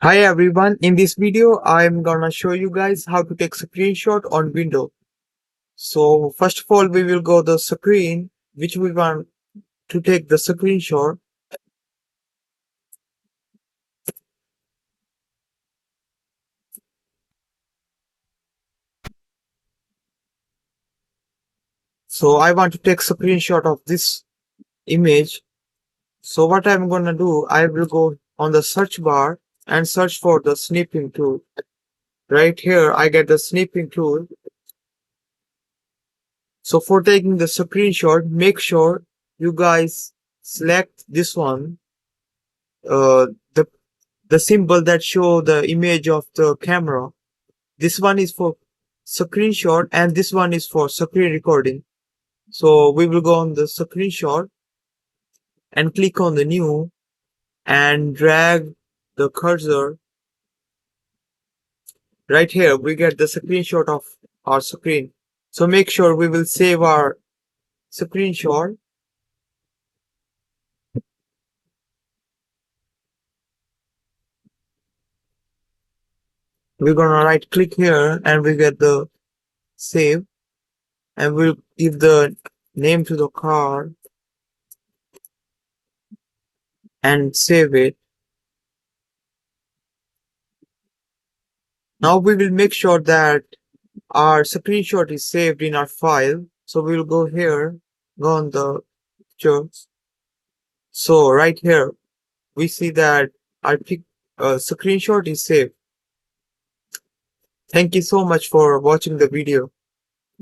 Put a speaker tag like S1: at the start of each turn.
S1: Hi everyone, in this video I'm gonna show you guys how to take screenshot on window. So first of all we will go the screen which we want to take the screenshot. So I want to take screenshot of this image. So what I'm gonna do, I will go on the search bar and search for the snipping tool. Right here I get the snipping tool. So for taking the screenshot, make sure you guys select this one. The symbol that show the image of the camera. This one is for screenshot and this one is for screen recording. So we will go on the screenshot and click on the new and drag the cursor right here. We get the screenshot of our screen. So make sure we will save our screenshot. We're gonna right click here and we get the save and we'll give the name to the card and save it. Now we will make sure that our screenshot is saved in our file. So we'll go here, go on the pictures. So right here, we see that our screenshot is saved. Thank you so much for watching the video.